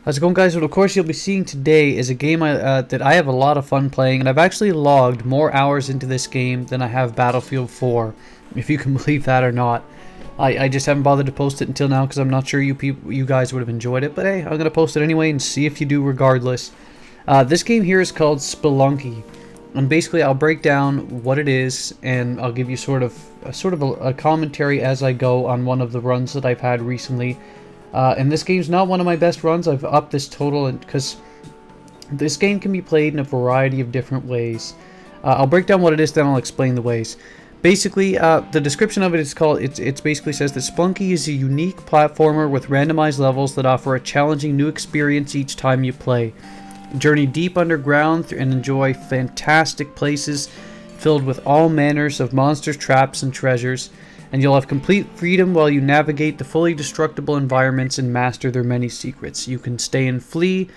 How's it going, guys? What of course you'll be seeing today is a game that I have a lot of fun playing, and I've actually logged more hours into this game than I have Battlefield 4, if you can believe that or not. I just haven't bothered to post it until now because I'm not sure you guys would have enjoyed it, but hey, I'm going to post it anyway and see if you do regardless. This game here is called Spelunky, and basically I'll break down what it is, and I'll give you sort of a commentary as I go on one of the runs that I've had recently. And this game's not one of my best runs. I've upped this total because this game can be played in a variety of different ways. I'll break down what it is, then I'll explain the ways. Basically, the description of it is called, it basically says that Spelunky is a unique platformer with randomized levels that offer a challenging new experience each time you play. Journey deep underground and enjoy fantastic places filled with all manners of monsters, traps, and treasures. And you'll have complete freedom while you navigate the fully destructible environments and master their many secrets. You can stay and flee,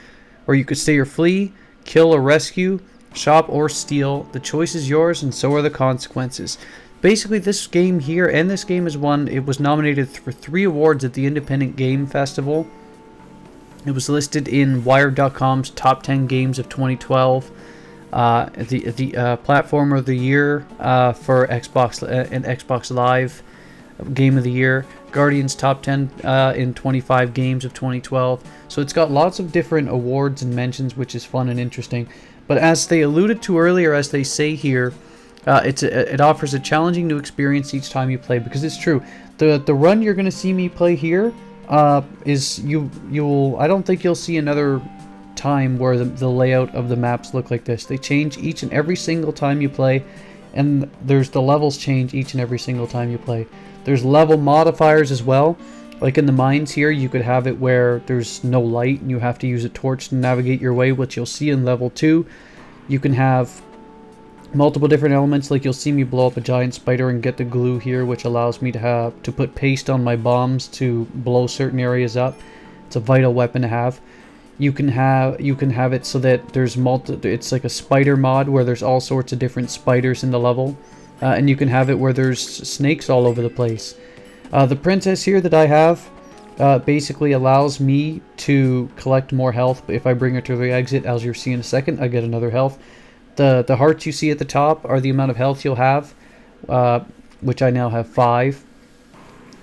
or you could stay or flee, kill or rescue, shop or steal. The choice is yours, and so are the consequences. Basically, this game here, and this game is one, it was nominated for 3 awards at the Independent Game Festival. It was listed in Wired.com's Top 10 Games of 2012. The Platformer of the Year for Xbox and Xbox Live Game of the Year, Guardian's Top 10 in 25 Games of 2012. So it's got lots of different awards and mentions, which is fun and interesting. But as they alluded to earlier, as they say here, it offers a challenging new experience each time you play, because it's true. The run you're going to see me play here is you'll I don't think you'll see another time where the layout of the maps look like this. They change each and every single time you play, and the levels change each and every single time you play. There's level modifiers as well. Like in the mines here, you could have it where there's no light and you have to use a torch to navigate your way, which you'll see in level 2. You can have multiple different elements, like you'll see me blow up a giant spider and get the glue here, which allows me to put paste on my bombs to blow certain areas up. It's a vital weapon to have. You can have it so that there's it's like a spider mod where there's all sorts of different spiders in the level, and you can have it where there's snakes all over the place. The princess here that I have basically allows me to collect more health. If I bring her to the exit, as you'll see in a second, I get another health. The hearts you see at the top are the amount of health you'll have, which I now have 5.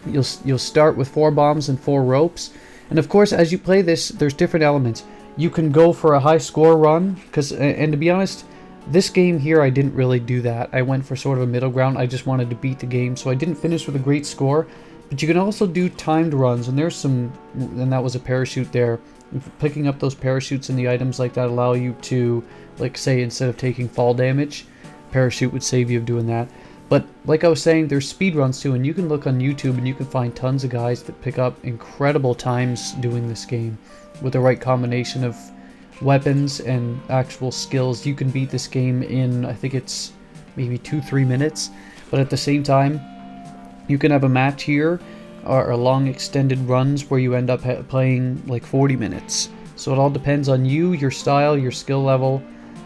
You'll start with 4 bombs and 4 ropes. And of course, as you play this, there's different elements. You can go for a high score run, and to be honest, this game here, I didn't really do that. I went for sort of a middle ground. I just wanted to beat the game, so I didn't finish with a great score. But you can also do timed runs, and and that was a parachute there. Picking up those parachutes and the items like that allow you to, like, say, instead of taking fall damage, parachute would save you of doing that. But like I was saying, there's speed runs too, and you can look on YouTube and you can find tons of guys that pick up incredible times doing this game. With the right combination of weapons and actual skills, you can beat this game in, I think it's maybe 2-3 minutes. But at the same time, you can have a match here, or long extended runs where you end up playing like 40 minutes. So it all depends on you, your style, your skill level,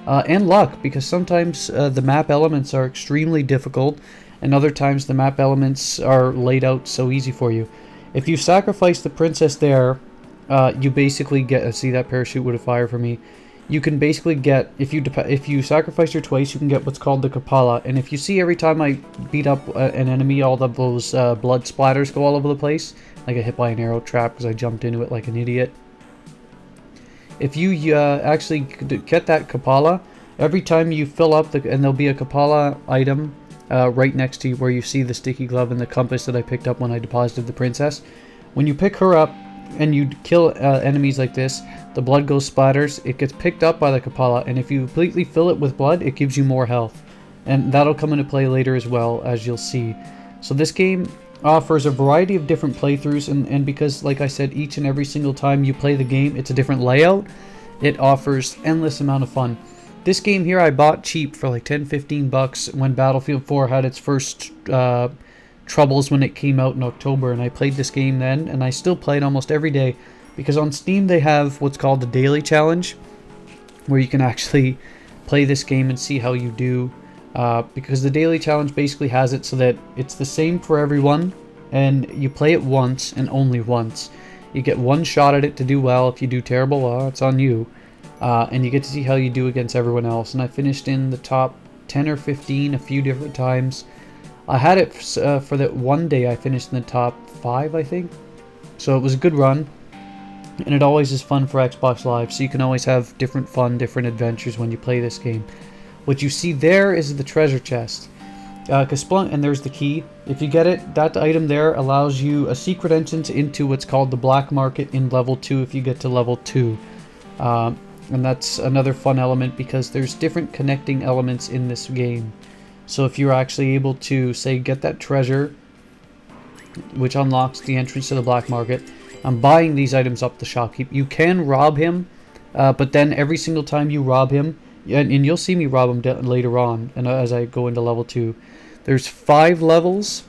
and luck, because sometimes the map elements are extremely difficult, and other times the map elements are laid out so easy for you. If you sacrifice the princess there, you basically get, see, that parachute would have fired for me. You can basically get, if you sacrifice her twice, you can get what's called the Kapala. And if you see, every time I beat up an enemy, all of those blood splatters go all over the place. I get hit by an arrow trap because I jumped into it like an idiot. If you actually get that Kapala, every time you fill up, and there'll be a Kapala item right next to you where you see the sticky glove and the compass that I picked up when I deposited the princess. When you pick her up and you kill enemies like this, the blood goes splatters, it gets picked up by the Kapala, and if you completely fill it with blood, it gives you more health. And that'll come into play later as well, as you'll see. So this game offers a variety of different playthroughs, and because, like I said, each and every single time you play the game, it's a different layout. It offers endless amount of fun. This game here I bought cheap for like 10-15 bucks when Battlefield 4 had its first troubles when it came out in October, and I played this game then, and I still play it almost every day, because on Steam they have what's called the Daily Challenge, where you can actually play this game and see how you do. Because the Daily Challenge basically has it so that it's the same for everyone, and you play it once and only once. You get one shot at it to do well. If you do terrible, well, it's on you. And you get to see how you do against everyone else. And I finished in the top 10 or 15 a few different times. I had it for that one day. I finished in the top 5, I think. So it was a good run. And it always is fun for Xbox Live. So you can always have different adventures when you play this game. What you see there is the treasure chest. And there's the key. If you get it, that item there allows you a secret entrance into what's called the black market in level 2 if you get to level 2. And that's another fun element because there's different connecting elements in this game. So if you're actually able to, say, get that treasure, which unlocks the entrance to the black market, I'm buying these items up the shopkeep. You can rob him, but then every single time you rob him, and you'll see me rob him later on, and as I go into level 2, there's 5 levels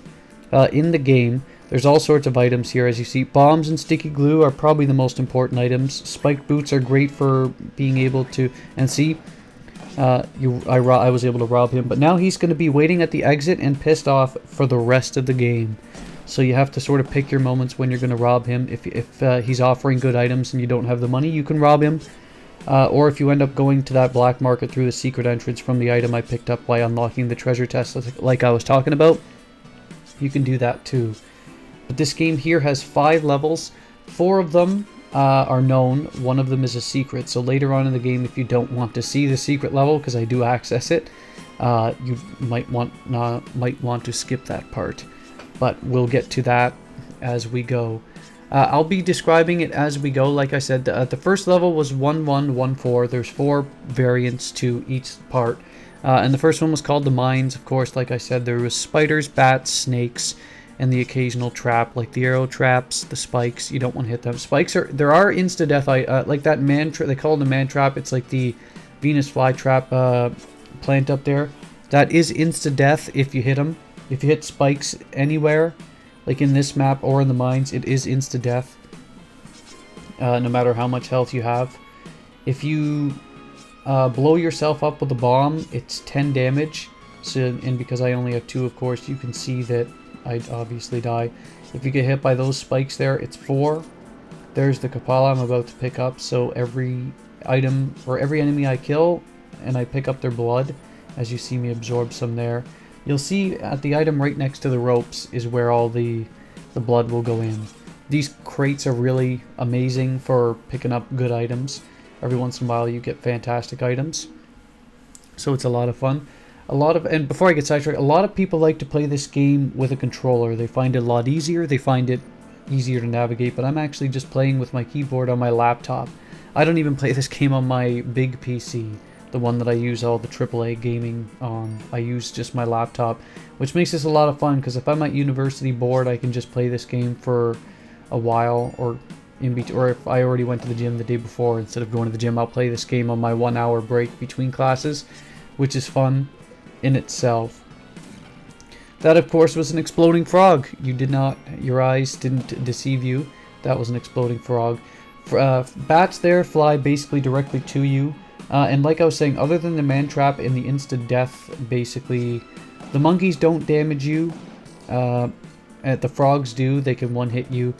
in the game. There's all sorts of items here, as you see. Bombs and sticky glue are probably the most important items. Spiked boots are great for being able to... And see, I was able to rob him. But now he's going to be waiting at the exit and pissed off for the rest of the game. So you have to sort of pick your moments when you're going to rob him. If he's offering good items and you don't have the money, you can rob him. Or if you end up going to that black market through the secret entrance from the item I picked up by unlocking the treasure chest, like I was talking about, you can do that too. But this game here has 5 levels. 4 of them are known. 1 of them is a secret. So later on in the game, if you don't want to see the secret level, because I do access it, you might want to skip that part. But we'll get to that as we go. I'll be describing it as we go. Like I said, the first level was 1114. There's 4 variants to each part. And the first one was called the mines. Of course, like I said, there was spiders, bats, snakes, and the occasional trap, like the arrow traps, the spikes. You don't want to hit them. Spikes there are insta-death, like that man trap. They call it a man trap. It's like the Venus flytrap plant up there. That is insta-death if you hit them. If you hit spikes anywhere, like in this map or in the mines, it is insta-death. No matter how much health you have. If you blow yourself up with a bomb, it's 10 damage. So, and because I only have 2, of course, you can see that I'd obviously die. If you get hit by those spikes there, it's 4. There's the Kapala I'm about to pick up. So every item, or every enemy I kill, and I pick up their blood, as you see me absorb some there, you'll see at the item right next to the ropes is where all the blood will go in. These crates are really amazing for picking up good items. Every once in a while you get fantastic items. So it's a lot of fun. And before I get sidetracked, a lot of people like to play this game with a controller. They find it a lot easier. They find it easier to navigate, but I'm actually just playing with my keyboard on my laptop. I don't even play this game on my big PC, the one that I use all the AAA gaming on. I use just my laptop, which makes this a lot of fun, because if I'm at university bored, I can just play this game for a while, or if I already went to the gym the day before, instead of going to the gym, I'll play this game on my 1-hour break between classes, which is fun in itself. That, of course, was an exploding frog. Your eyes didn't deceive you. That was an exploding frog. Bats there fly basically directly to you. And like I was saying, other than the man trap and the instant death, basically, the monkeys don't damage you. The frogs do. They can one-hit you.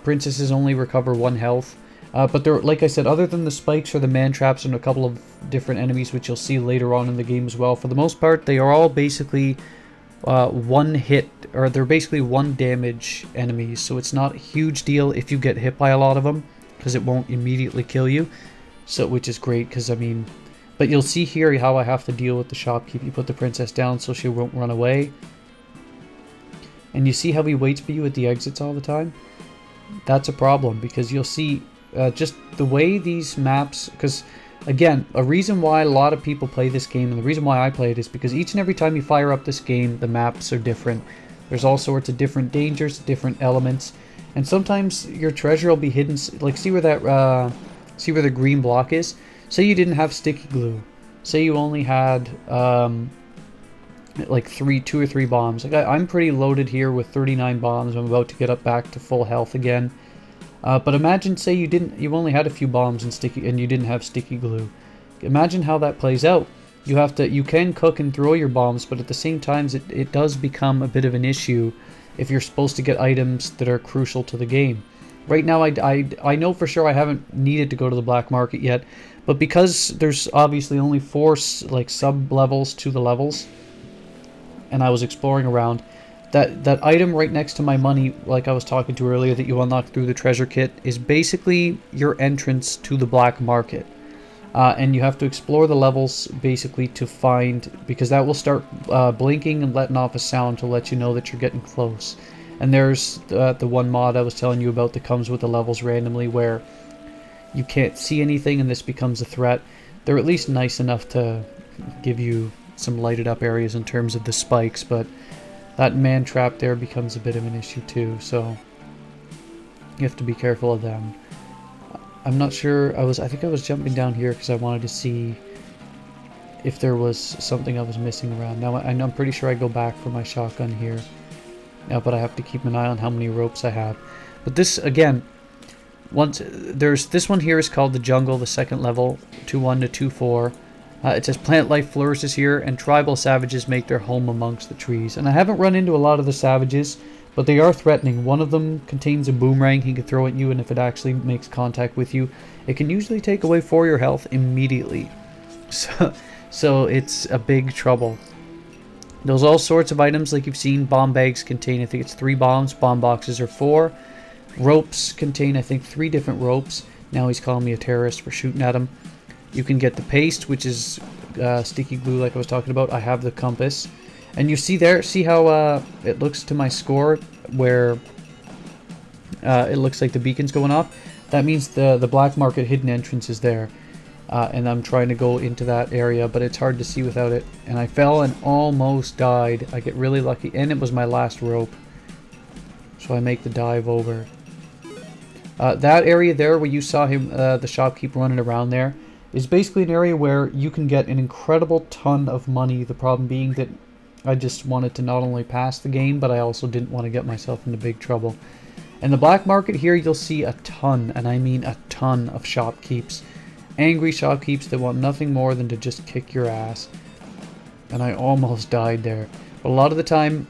Princesses only recover 1 health. But they're, like I said, other than the spikes or the man traps and a couple of different enemies, which you'll see later on in the game as well, for the most part, they are all basically 1 hit, or they're basically 1 damage enemies. So it's not a huge deal if you get hit by a lot of them, because it won't immediately kill you. So, which is great, because I mean, but you'll see here how I have to deal with the shopkeep. You put the princess down so she won't run away. And you see how he waits for you at the exits all the time? That's a problem, because you'll see just the way these maps, because again, a reason why a lot of people play this game, and the reason why I play it, is because each and every time you fire up this game, the maps are different. There's all sorts of different dangers, different elements, and sometimes your treasure will be hidden. Like, see where the green block is? Say you didn't have sticky glue. Say you only had like 2 or 3 bombs. Like I'm pretty loaded here with 39 bombs. I'm about to get up back to full health again. But imagine, say you only had a few bombs and you didn't have sticky glue. Imagine how that plays out. You can cook and throw your bombs, but at the same time, it does become a bit of an issue if you're supposed to get items that are crucial to the game. Right now, I know for sure I haven't needed to go to the black market yet, but because there's obviously only 4 like sub-levels to the levels, and I was exploring around, that item right next to my money, like I was talking to earlier, that you unlock through the treasure kit, is basically your entrance to the black market. And you have to explore the levels basically to find, because that will start blinking and letting off a sound to let you know that you're getting close. And there's the one mod I was telling you about that comes with the levels randomly where you can't see anything and this becomes a threat. They're at least nice enough to give you some lighted up areas in terms of the spikes, but that man trap there becomes a bit of an issue too, so you have to be careful of them. I'm not sure, I think I was jumping down here because I wanted to see if there was something I was missing around. Now I'm pretty sure I go back for my shotgun here. But I have to keep an eye on how many ropes I have. But this, again, this one here is called the jungle, the second level, 2-1 to 2-4. It says plant life flourishes here, and tribal savages make their home amongst the trees. And I haven't run into a lot of the savages, but they are threatening. One of them contains a boomerang he can throw at you, and if it actually makes contact with you, it can usually take away 4 your health immediately. So it's a big trouble. There's all sorts of items like you've seen. Bomb bags contain, I think it's 3 bombs. Bomb boxes are 4. Ropes contain, I think, 3 different ropes. Now he's calling me a terrorist for shooting at him. You can get the paste, which is sticky glue like I was talking about. I have the compass. And you see there, see how it looks to my score where it looks like the beacon's going off? That means the black market hidden entrance is there. And I'm trying to go into that area, but it's hard to see without it. And I fell and almost died. I get really lucky, and it was my last rope. So I make the dive over. That area there where you saw him, the shopkeep running around there, is basically an area where you can get an incredible ton of money. The problem being that I just wanted to not only pass the game, but I also didn't want to get myself into big trouble. In the black market here, you'll see a ton, and I mean a ton of shopkeeps. Angry shopkeeps that want nothing more than to just kick your ass. And I almost died there. But a lot of the time,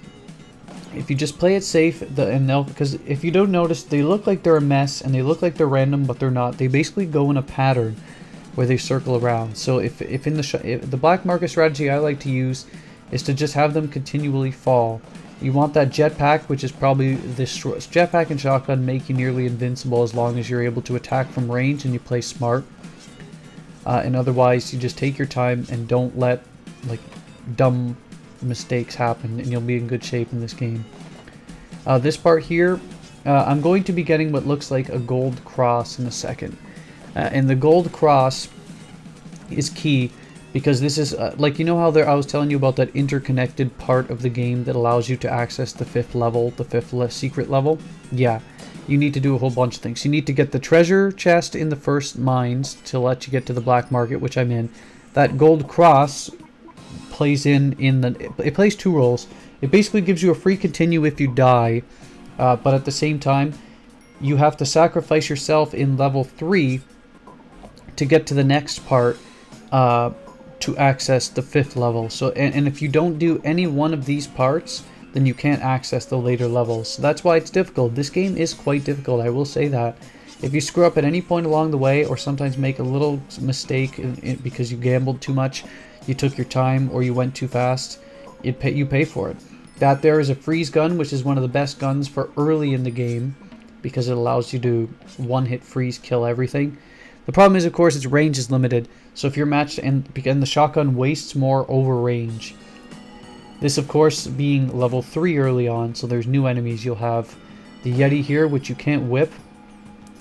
if you just play it safe, because if you don't notice, they look like they're a mess and they look like they're random, but they're not. They basically go in a pattern where they circle around. So if in the black market strategy I like to use is to just have them continually fall. You want that jetpack, which is probably this jetpack and shotgun make you nearly invincible as long as you're able to attack from range and you play smart. And otherwise, you just take your time and don't let like dumb mistakes happen, and you'll be in good shape in this game. This part here, I'm going to be getting what looks like a gold cross in a second. And the gold cross is key because this is like, you know how I was telling you about that interconnected part of the game that allows you to access the 5th level, the 5th secret level? Yeah. You need to do a whole bunch of things. You need to get the treasure chest in the first mines to let you get to the black market, which I'm in. That gold cross plays it plays 2 roles. It basically gives you a free continue if you die, but at the same time, you have to sacrifice yourself in level 3 to get to the next part to access the 5th level. So, and if you don't do any one of these parts, then you can't access the later levels. So that's why it's difficult. This game is quite difficult, I will say that. If you screw up at any point along the way, or sometimes make a little mistake because you gambled too much, you took your time, or you went too fast, you pay for it. That there is a freeze gun, which is one of the best guns for early in the game, because it allows you to one-hit freeze kill everything. The problem is, of course, its range is limited, so if you're matched, and the shotgun wastes more over range. This, of course, being level 3 early on, so there's new enemies. You'll have the Yeti here, which you can't whip.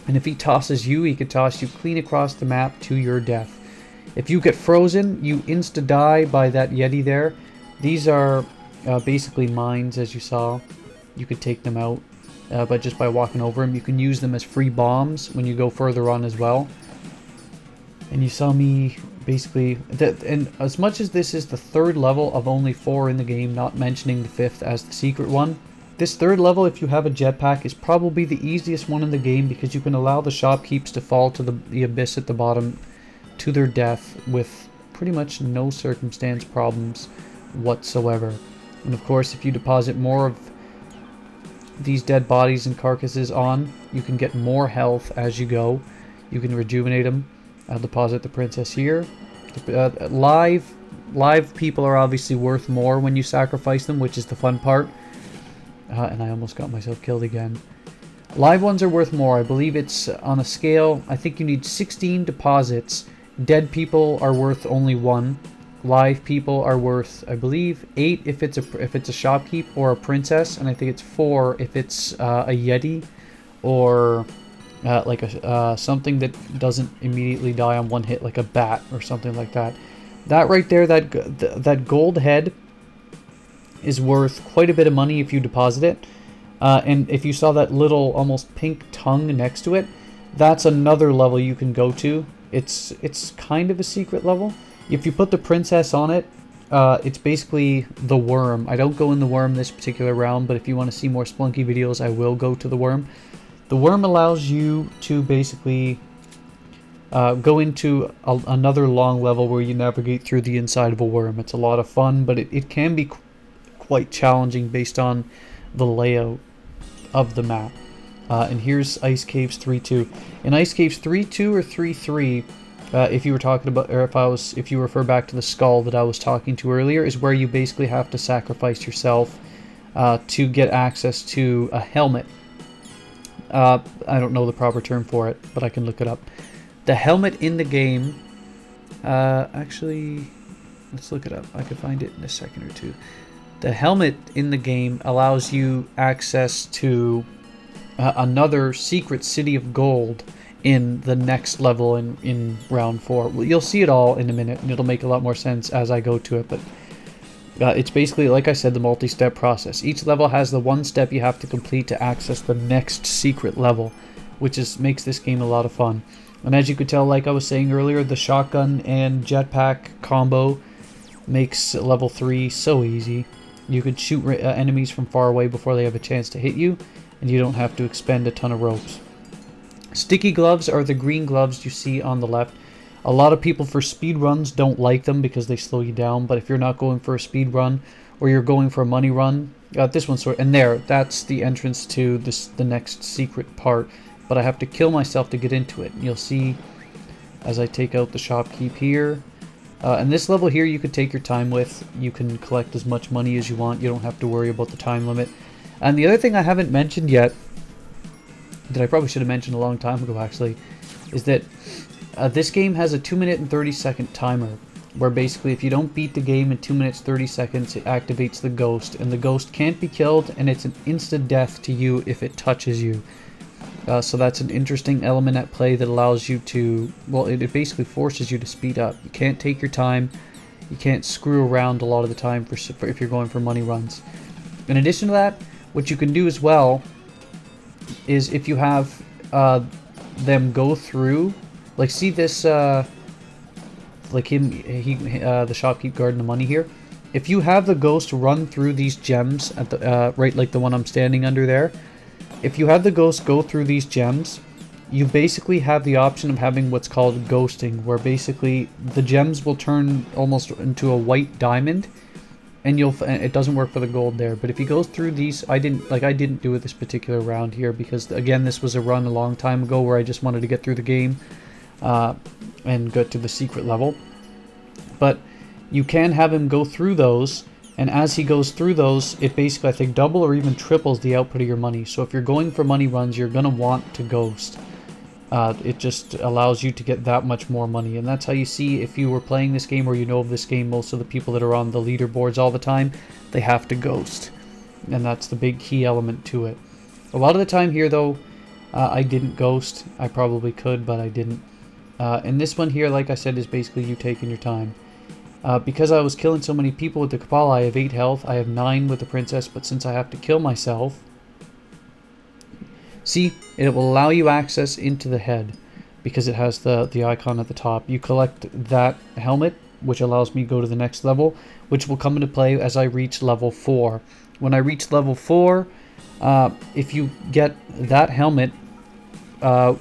And if he tosses you, he could toss you clean across the map to your death. If you get frozen, you insta-die by that Yeti there. These are basically mines, as you saw. You could take them out but just by walking over them. You can use them as free bombs when you go further on as well. And you saw me basically, and as much as this is the 3rd level of only 4 in the game, not mentioning the 5th as the secret one, this 3rd level, if you have a jetpack, is probably the easiest one in the game because you can allow the shopkeeps to fall to the abyss at the bottom to their death with pretty much no circumstance problems whatsoever. And of course, if you deposit more of these dead bodies and carcasses on, you can get more health as you go. You can rejuvenate them. I'll deposit the princess here. Live people are obviously worth more when you sacrifice them, which is the fun part. And I almost got myself killed again. Live ones are worth more. I believe it's on a scale. I think you need 16 deposits. Dead people are worth only 1. Live people are worth, I believe, 8 if it's a shopkeep or a princess, and I think it's 4 if it's a yeti or like something that doesn't immediately die on one hit, like a bat or something like that. That right there, that gold head is worth quite a bit of money if you deposit it. And if you saw that little almost pink tongue next to it, that's another level you can go to. It's kind of a secret level. If you put the princess on it, it's basically the worm. I don't go in the worm this particular round, but if you want to see more Spelunky videos, I will go to the worm. The worm allows you to basically go into another long level where you navigate through the inside of a worm. It's a lot of fun, but it can be quite challenging based on the layout of the map. And here's Ice Caves 3-2. In Ice Caves 3-2 or 3-3, if you were talking about, or if you refer back to the skull that I was talking to earlier, is where you basically have to sacrifice yourself to get access to a helmet. I don't know the proper term for it, but I can look it up. The helmet in the game, actually, let's look it up. I could find it in a second or two. The helmet in the game allows you access to another secret city of gold in the next level in round 4. You'll see it all in a minute, and it'll make a lot more sense as I go to it, but it's basically, like I said, the multi-step process. Each level has the one step you have to complete to access the next secret level, which makes this game a lot of fun. And as you could tell, like I was saying earlier, the shotgun and jetpack combo makes level 3 so easy. You could shoot enemies from far away before they have a chance to hit you, and you don't have to expend a ton of ropes. Sticky gloves are the green gloves you see on the left. A lot of people for speed runs don't like them because they slow you down, but if you're not going for a speed run or you're going for a money run, this one's and that's the entrance to the next secret part, but I have to kill myself to get into it. And you'll see as I take out the shopkeep here. And this level here you could take your time with. You can collect as much money as you want. You don't have to worry about the time limit. And the other thing I haven't mentioned yet, that I probably should have mentioned a long time ago actually, is that this game has a 2-minute and 30-second timer, where basically if you don't beat the game in 2 minutes 30 seconds, it activates the ghost, and the ghost can't be killed, and it's an instant death to you if it touches you. So that's an interesting element at play that allows you to, well, it basically forces you to speed up. You can't take your time, you can't screw around a lot of the time for if you're going for money runs. In addition to that, what you can do as well is if you have them go through, like see this, like the shopkeep guarding the money here. If you have the ghost run through these gems at the right, like the one I'm standing under there, if you have the ghost go through these gems, you basically have the option of having what's called ghosting, where basically the gems will turn almost into a white diamond, and it doesn't work for the gold there. But if he goes through these, I didn't do it this particular round here because again this was a run a long time ago where I just wanted to get through the game and get to the secret level. But you can have him go through those, and as he goes through those, it basically I think double or even triples the output of your money. So if you're going for money runs, you're gonna want to ghost. It just allows you to get that much more money, and that's how you see if you were playing this game or you know of this game, most of the people that are on the leaderboards all the time, they have to ghost, and that's the big key element to it. A lot of the time here though, I didn't ghost. I probably could, but I didn't. And this one here, like I said, is basically you taking your time. Because I was killing so many people with the Kapala, I have 8 health. I have 9 with the princess, but since I have to kill myself, see, it will allow you access into the head because it has the icon at the top. You collect that helmet, which allows me to go to the next level, which will come into play as I reach level 4. When I reach level 4, if you get that helmet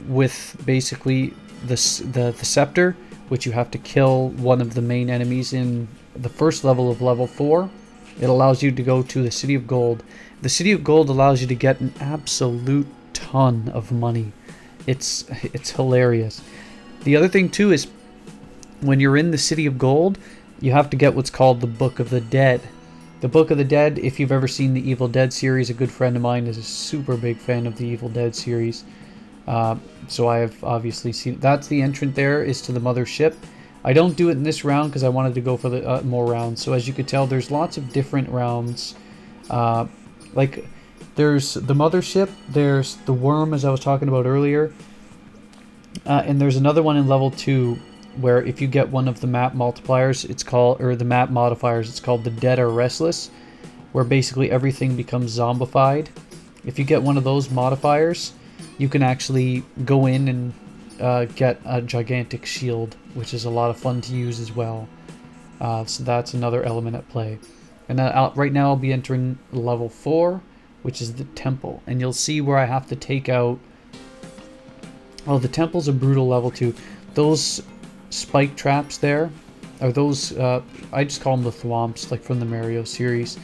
with basically the scepter, which you have to kill one of the main enemies in the first level of level 4, it allows you to go to the City of Gold. The City of Gold allows you to get an absolute ton of money. It's hilarious. The other thing too is when you're in the City of Gold, you have to get what's called the Book of the Dead. The Book of the Dead, if you've ever seen the Evil Dead series, a good friend of mine is a super big fan of the Evil Dead series. So I have obviously seen, that's the entrant there, is to the mothership. I don't do it in this round because I wanted to go for the more rounds. So as you could tell, there's lots of different rounds. Like there's the mothership, there's the worm as I was talking about earlier. And there's another one in level 2 where if you get one of the map multipliers, it's called, or the map modifiers, it's called the Dead or Restless, where basically everything becomes zombified. If you get one of those modifiers, you can actually go in and get a gigantic shield, which is a lot of fun to use as well. So that's another element at play. And right now I'll be entering level 4, which is the temple. And you'll see where I have to take out... Oh, the temple's a brutal level 2. Those spike traps there are those... I just call them the thwomps, like from the Mario series.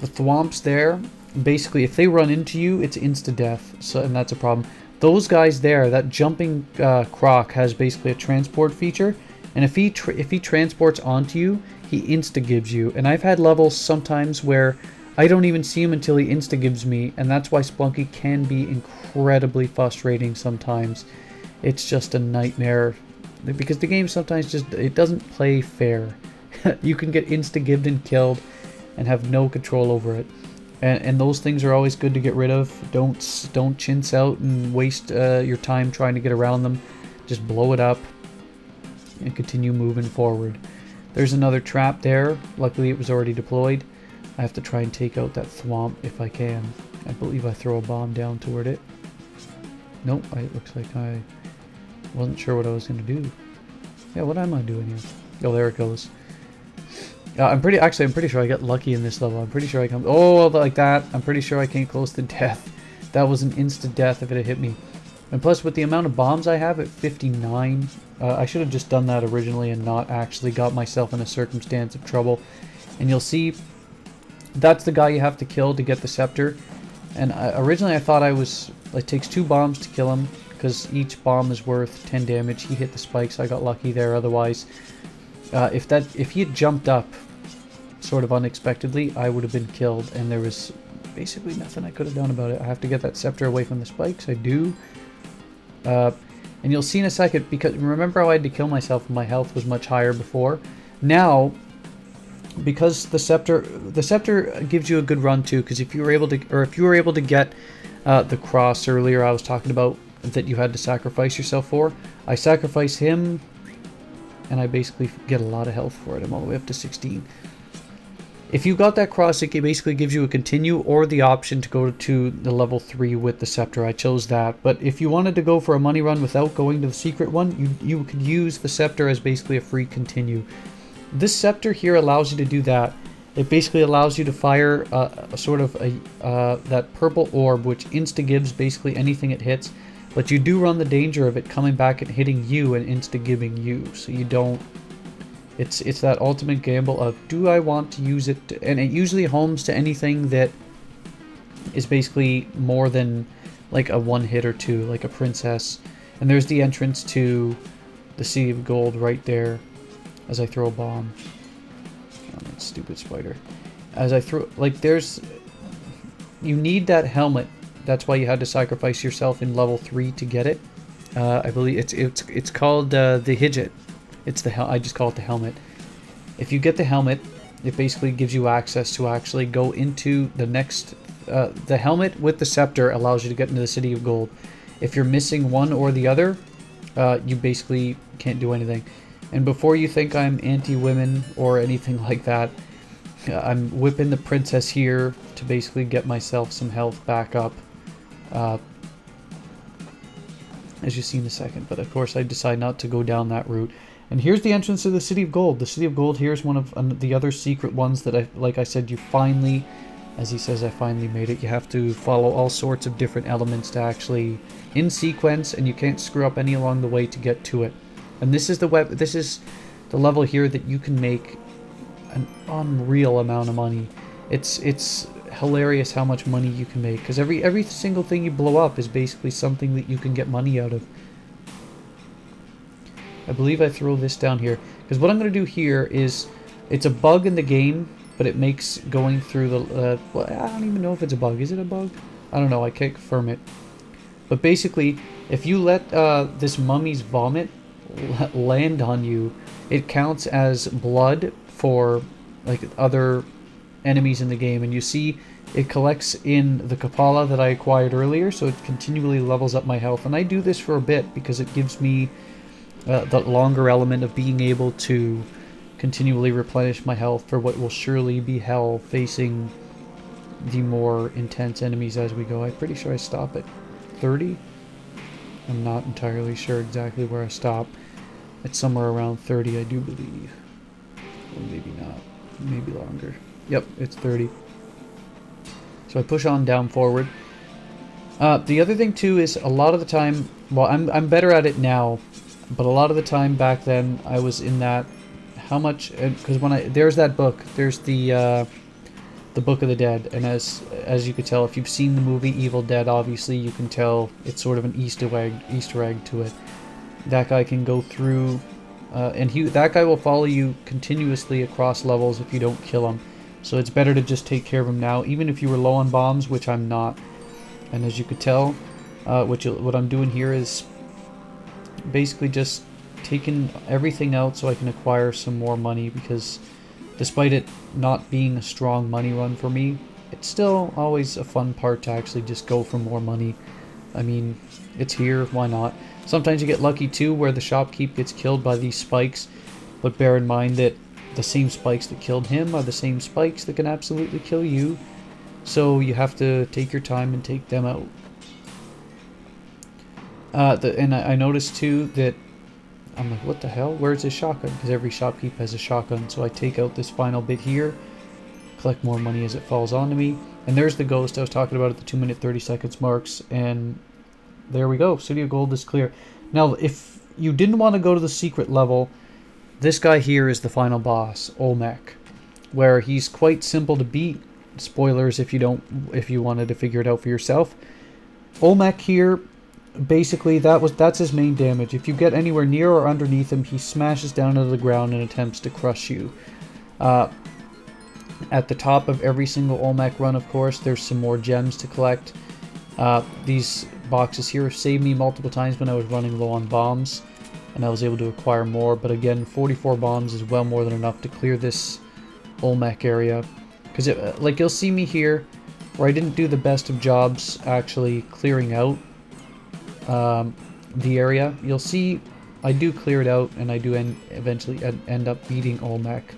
The thwomps there, basically, if they run into you, it's insta-death. So, and that's a problem. Those guys there, that jumping croc has basically a transport feature. And if he transports onto you, he insta-gibs you. And I've had levels sometimes where I don't even see him until he insta-gibs me. And that's why Spelunky can be incredibly frustrating sometimes. It's just a nightmare. Because the game sometimes just, it doesn't play fair. You can get insta-gibbed and killed and have no control over it. And those things are always good to get rid of. Don't chintz out and waste your time trying to get around them. Just blow it up and continue moving forward. There's another trap there. Luckily it was already deployed. I have to try and take out that thwomp if I can. I believe I throw a bomb down toward it. Nope, it looks like I wasn't sure what I was going to do. Yeah, what am I doing here? Oh, there it goes. I'm pretty sure I got lucky in this level. I'm pretty sure I come... Oh, like that. I'm pretty sure I came close to death. That was an instant death if it had hit me. And plus, with the amount of bombs I have at 59, I should have just done that originally and not actually got myself in a circumstance of trouble. And you'll see, that's the guy you have to kill to get the scepter. And originally I thought it takes 2 bombs to kill him, because each bomb is worth 10 damage. He hit the spikes. I got lucky there. Otherwise, if he had jumped up sort of unexpectedly, I would have been killed, and there was basically nothing I could have done about it. I have to get that scepter away from the spikes. I do. And you'll see in a second, because remember how I had to kill myself when my health was much higher before? Now, because the scepter gives you a good run too, because if you were able to get the cross earlier I was talking about that you had to sacrifice yourself for, I sacrifice him and I basically get a lot of health for it. I'm all the way up to 16. If you got that cross, it basically gives you a continue or the option to go to the level 3 with the scepter. I chose that. But if you wanted to go for a money run without going to the secret one, you could use the scepter as basically a free continue. This scepter here allows you to do that. It basically allows you to fire that purple orb, which insta-gives basically anything it hits. But you do run the danger of it coming back and hitting you and insta-gibbing you. So you don't... It's that ultimate gamble of, do I want to use it? And it usually homes to anything that is basically more than like a 1 hit or 2, like a princess. And there's the entrance to the City of Gold right there as I throw a bomb. Oh, that stupid spider. As I throw, like there's... You need that helmet. That's why you had to sacrifice yourself in level 3 to get it. I believe it's called the Hidget. It's I just call it the helmet. If you get the helmet, it basically gives you access to actually go into the next... the helmet with the scepter allows you to get into the City of Gold. If you're missing one or the other, you basically can't do anything. And before you think I'm anti-women or anything like that, I'm whipping the princess here to basically get myself some health back up. As you see in a second. But of course I decide not to go down that route. And here's the entrance to the City of Gold. The City of Gold here is one of the other secret ones that like I said, you finally, as he says, I finally made it. You have to follow all sorts of different elements to actually in sequence, and you can't screw up any along the way to get to it. And this is the level here that you can make an unreal amount of money. It's hilarious how much money you can make, because every single thing you blow up is basically something that you can get money out of. I believe I throw this down here, because what I'm going to do here is, it's a bug in the game, but it makes going through the, well, I don't even know if it's a bug. Is it a bug? I don't know, I can't confirm it. But basically, if you let this mummy's vomit land on you, it counts as blood for like other enemies in the game, and you see it collects in the Kapala that I acquired earlier, so it continually levels up my health. And I do this for a bit because it gives me the longer element of being able to continually replenish my health for what will surely be hell facing the more intense enemies as we go. I'm pretty sure I stop at 30. I'm not entirely sure exactly where I stop. It's somewhere around 30, I do believe. Or maybe not. Maybe longer. Yep, it's 30. So I push on down forward. The other thing too is a lot of the time, well, I'm better at it now, but a lot of the time back then I was in that, how much, because when there's that book, there's the Book of the Dead, and as you could tell, if you've seen the movie Evil Dead, obviously you can tell it's sort of an Easter egg to it. That guy can go through, and that guy will follow you continuously across levels if you don't kill him. So it's better to just take care of him now, even if you were low on bombs, which I'm not. And as you could tell, what I'm doing here is basically just taking everything out so I can acquire some more money, because despite it not being a strong money run for me, it's still always a fun part to actually just go for more money. I mean, it's here, why not? Sometimes you get lucky too, where the shopkeep gets killed by these spikes, but bear in mind that the same spikes that killed him are the same spikes that can absolutely kill you. So you have to take your time and take them out. And I noticed too that I'm like, what the hell? Where's his shotgun? Because every shopkeep has a shotgun. So I take out this final bit here, collect more money as it falls onto me. And there's the ghost I was talking about at the 2 minute 30 seconds marks. And there we go. City of Gold is clear. Now, if you didn't want to go to the secret level, this guy here is the final boss, Olmec, where he's quite simple to beat. Spoilers if you wanted to figure it out for yourself. Olmec here, basically that's his main damage. If you get anywhere near or underneath him, he smashes down to the ground and attempts to crush you. At the top of every single Olmec run, of course, there's some more gems to collect. These boxes here have saved me multiple times when I was running low on bombs, and I was able to acquire more. But again, 44 bombs is well more than enough to clear this Olmec area. Because like you'll see me here, where I didn't do the best of jobs actually clearing out the area. You'll see I do clear it out, and I do eventually end up beating Olmec.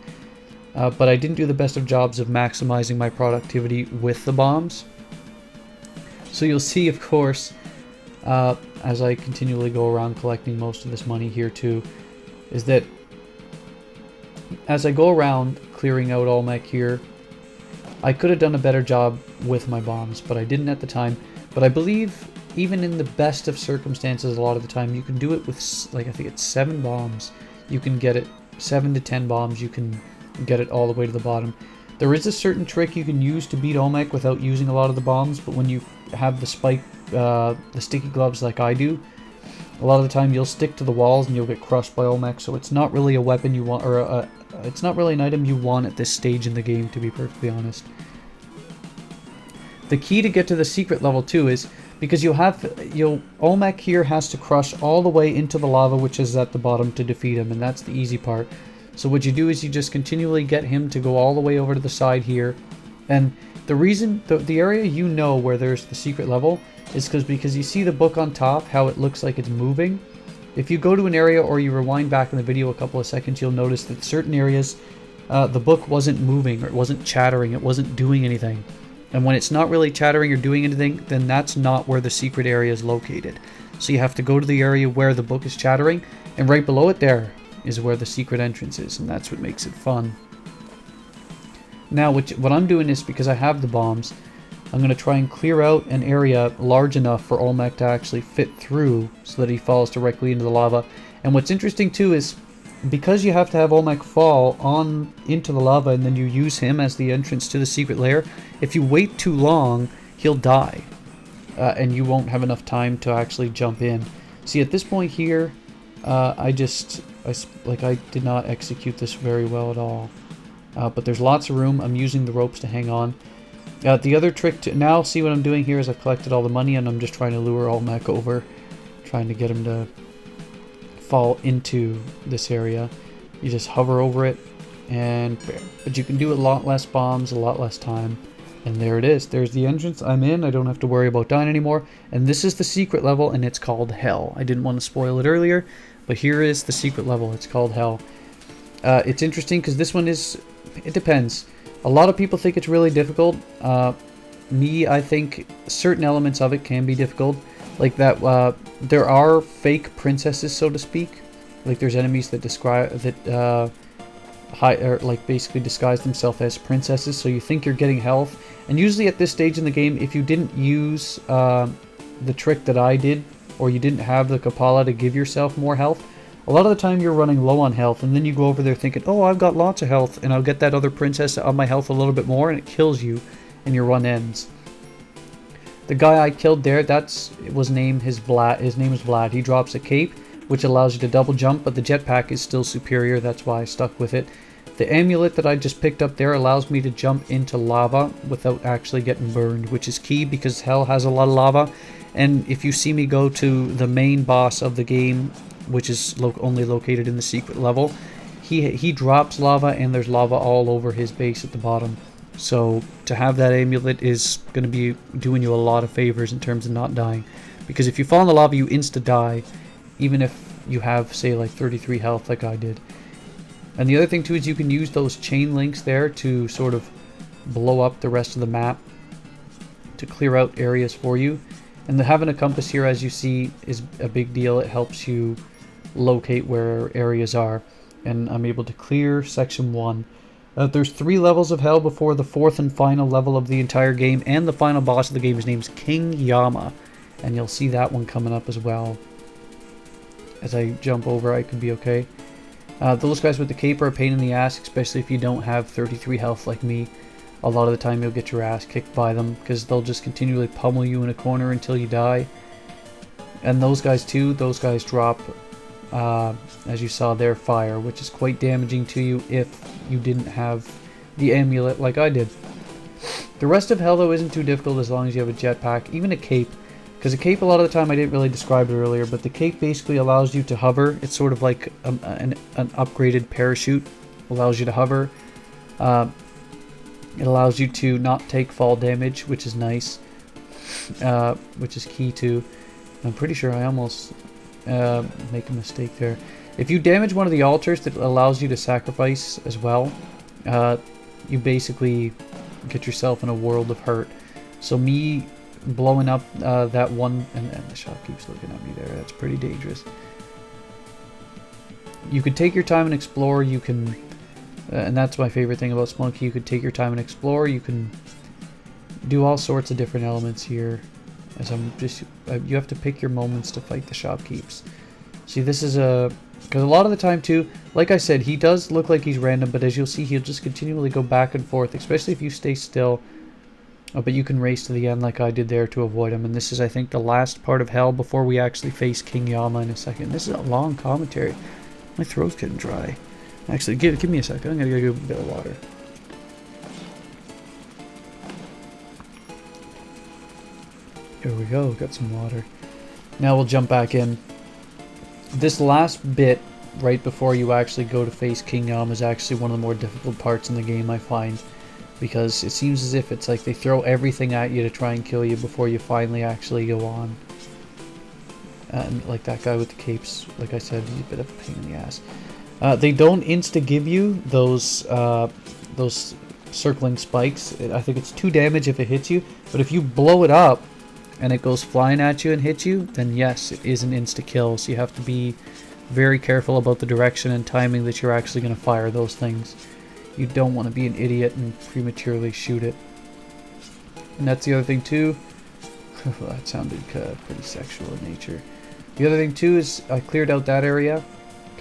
But I didn't do the best of jobs of maximizing my productivity with the bombs. So you'll see, of course, as I continually go around collecting most of this money here too, is that as I go around clearing out Olmec here, I could have done a better job with my bombs, but I didn't at the time. But I believe even in the best of circumstances, a lot of the time, you can do it with, like, I think it's 7 bombs. You can get it, 7 to 10 bombs, you can get it all the way to the bottom. There is a certain trick you can use to beat Olmec without using a lot of the bombs, but when you have the sticky gloves like I do, a lot of the time you'll stick to the walls and you'll get crushed by Olmec, so it's not really a weapon you want, or it's not really an item you want at this stage in the game, to be perfectly honest. The key to get to the secret level too is, because Olmec here has to crush all the way into the lava, which is at the bottom, to defeat him, and that's the easy part. So what you do is you just continually get him to go all the way over to the side here, and the reason, the area you know where there's the secret level is because you see the book on top, how it looks like it's moving. If you go to an area or you rewind back in the video a couple of seconds, you'll notice that certain areas, the book wasn't moving, or it wasn't chattering, it wasn't doing anything. And when it's not really chattering or doing anything, then that's not where the secret area is located. So you have to go to the area where the book is chattering, and right below it there is where the secret entrance is, and that's what makes it fun. Now, what I'm doing is, because I have the bombs, I'm going to try and clear out an area large enough for Olmec to actually fit through so that he falls directly into the lava. And what's interesting too is, because you have to have Olmec fall on into the lava and then you use him as the entrance to the secret lair, if you wait too long, he'll die. And you won't have enough time to actually jump in. See, at this point here, I did not execute this very well at all. But there's lots of room. I'm using the ropes to hang on. The other trick to now see what I'm doing here is I've collected all the money and I'm just trying to lure Olmec over, trying to get him to fall into this area. You just hover over it and bam. But you can do a lot less bombs, a lot less time. And there it is. There's the entrance. I'm in. I don't have to worry about dying anymore. And this is the secret level, and it's called Hell. I didn't want to spoil it earlier, but here is the secret level. It's called Hell. It's interesting because this one is... It depends. A lot of people think it's really difficult. I think certain elements of it can be difficult. Like that, there are fake princesses, so to speak. Like there's enemies that basically disguise themselves as princesses, so you think you're getting health. And usually at this stage in the game, if you didn't use the trick that I did, or you didn't have the Kapala to give yourself more health, a lot of the time you're running low on health, and then you go over there thinking, oh, I've got lots of health, and I'll get that other princess to up my health a little bit more, and it kills you, and your run ends. The guy I killed there, his name is Vlad. He drops a cape, which allows you to double jump, but the jetpack is still superior. That's why I stuck with it. The amulet that I just picked up there allows me to jump into lava without actually getting burned, which is key because Hell has a lot of lava. And if you see me go to the main boss of the game, which is only located in the secret level, he drops lava and there's lava all over his base at the bottom. So to have that amulet is going to be doing you a lot of favors in terms of not dying. Because if you fall in the lava, you insta-die, even if you have, say, like 33 health like I did. And the other thing too is you can use those chain links there to sort of blow up the rest of the map to clear out areas for you. And having a compass here, as you see, is a big deal. It helps you locate where areas are. And I'm able to clear section 1. There's 3 levels of Hell before the 4th and final level of the entire game. And the final boss of the game, his name's King Yama. And you'll see that one coming up as well. As I jump over, I could be okay. Those guys with the cape are a pain in the ass, especially if you don't have 33 health like me. A lot of the time you'll get your ass kicked by them, because they'll just continually pummel you in a corner until you die. And those guys too, those guys drop, as you saw there, fire, which is quite damaging to you if you didn't have the amulet like I did. The rest of Hell though isn't too difficult as long as you have a jetpack, even a cape. Because a cape, a lot of the time, I didn't really describe it earlier, but the cape basically allows you to hover. It's sort of like an upgraded parachute. Allows you to hover. It allows you to not take fall damage, which is nice. Which is key too. I'm pretty sure I almost make a mistake there. If you damage one of the altars that allows you to sacrifice as well, you basically get yourself in a world of hurt. So me blowing up that one, and the shop keeps looking at me there, that's pretty dangerous. You could take your time and explore. You can and that's my favorite thing about Spelunky. You could take your time and explore. You can do all sorts of different elements here. As I'm just you have to pick your moments to fight the shopkeeps. See, this is because a lot of the time too, like I said, he does look like he's random, but as you'll see, he'll just continually go back and forth, especially if you stay still. But you can race to the end like I did there to avoid him. And this is, I think, the last part of Hell before we actually face King Yama in a second. This is a long commentary. My throat's getting dry. Actually, give me a second. I'm going to go get a bit of water. Here we go. Got some water. Now we'll jump back in. This last bit, right before you actually go to face King Yama, is actually one of the more difficult parts in the game, I find. Because it seems as if it's like they throw everything at you to try and kill you before you finally actually go on. And like that guy with the capes, like I said, he's a bit of a pain in the ass. They don't insta-give you those circling spikes. I think it's 2 damage if it hits you. But if you blow it up and it goes flying at you and hits you, then yes, it is an insta-kill. So you have to be very careful about the direction and timing that you're actually going to fire those things. You don't want to be an idiot and prematurely shoot it. And that's the other thing too. That sounded pretty sexual in nature. The other thing too is I cleared out that area.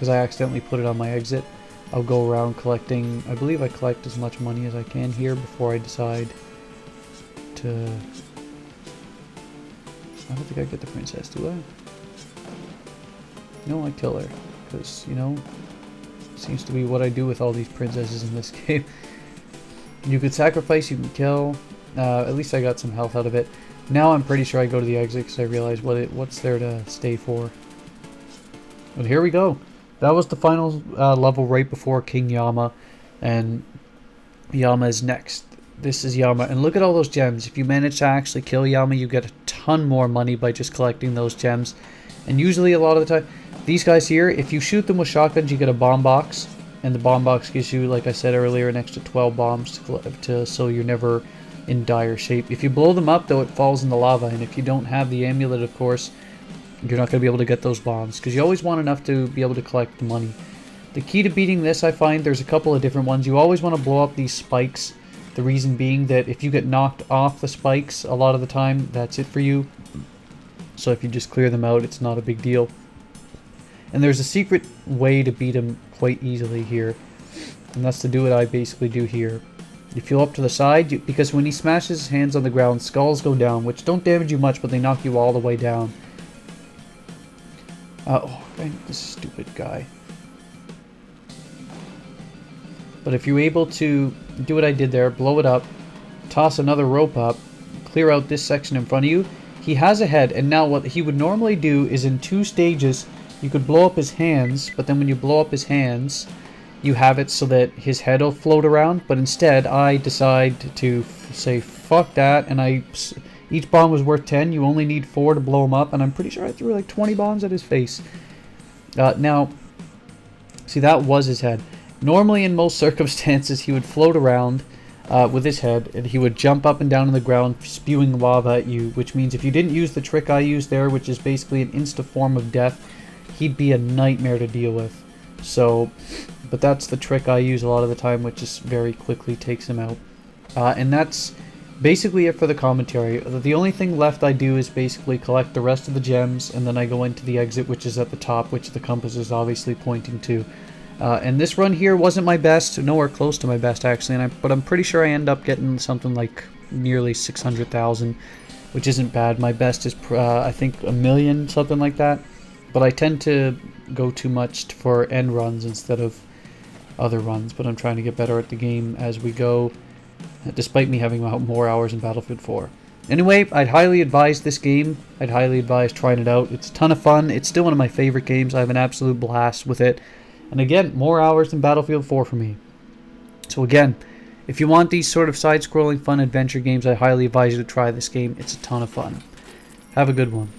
because I accidentally put it on my exit. I'll go around collecting, I believe I collect as much money as I can here before I decide to... I don't think I get the princess, do I? No, I kill her, because, you know, seems to be what I do with all these princesses in this game. You could sacrifice, you can kill. At least I got some health out of it. Now I'm pretty sure I go to the exit because I realize what's there to stay for. But here we go. That was the final level right before King Yama. And Yama is next. This is Yama. And look at all those gems. If you manage to actually kill Yama, you get a ton more money by just collecting those gems. And usually a lot of the time, these guys here, if you shoot them with shotguns, you get a bomb box. And the bomb box gives you, like I said earlier, an extra 12 bombs so you're never in dire shape. If you blow them up, though, it falls in the lava. And if you don't have the amulet, of course, you're not going to be able to get those bombs. Because you always want enough to be able to collect the money. The key to beating this, I find, there's a couple of different ones. You always want to blow up these spikes. The reason being that if you get knocked off the spikes, a lot of the time, that's it for you. So if you just clear them out, it's not a big deal. And there's a secret way to beat him quite easily here. And that's to do what I basically do here. You feel up to the side, because when he smashes his hands on the ground, skulls go down, which don't damage you much, but they knock you all the way down. Oh, this stupid guy. But if you're able to do what I did there, blow it up, toss another rope up, clear out this section in front of you, he has a head. And now what he would normally do is in 2 stages, you could blow up his hands, but then when you blow up his hands, you have it so that his head will float around. But instead, I decide to say, fuck that, and each bomb was worth 10. You only need 4 to blow him up, and I'm pretty sure I threw like 20 bombs at his face. Now, see, that was his head. Normally, in most circumstances, he would float around with his head, and he would jump up and down on the ground, spewing lava at you, which means if you didn't use the trick I used there, which is basically an insta form of death, he'd be a nightmare to deal with. So, but that's the trick I use a lot of the time, which just very quickly takes him out. And that's basically it for the commentary. The only thing left I do is basically collect the rest of the gems, and then I go into the exit, which is at the top, which the compass is obviously pointing to. And this run here wasn't my best, nowhere close to my best actually, but I'm pretty sure I end up getting something like nearly 600,000, which isn't bad. My best is I think 1 million, something like that. But I tend to go too much for end runs instead of other runs, but I'm trying to get better at the game as we go, despite me having more hours in Battlefield 4. Anyway, I'd highly advise this game. I'd highly advise trying it out. It's a ton of fun. It's still one of my favorite games. I have an absolute blast with it. And again, more hours than Battlefield 4 for me. So again, if you want these sort of side-scrolling fun adventure games, I highly advise you to try this game. It's a ton of fun. Have a good one.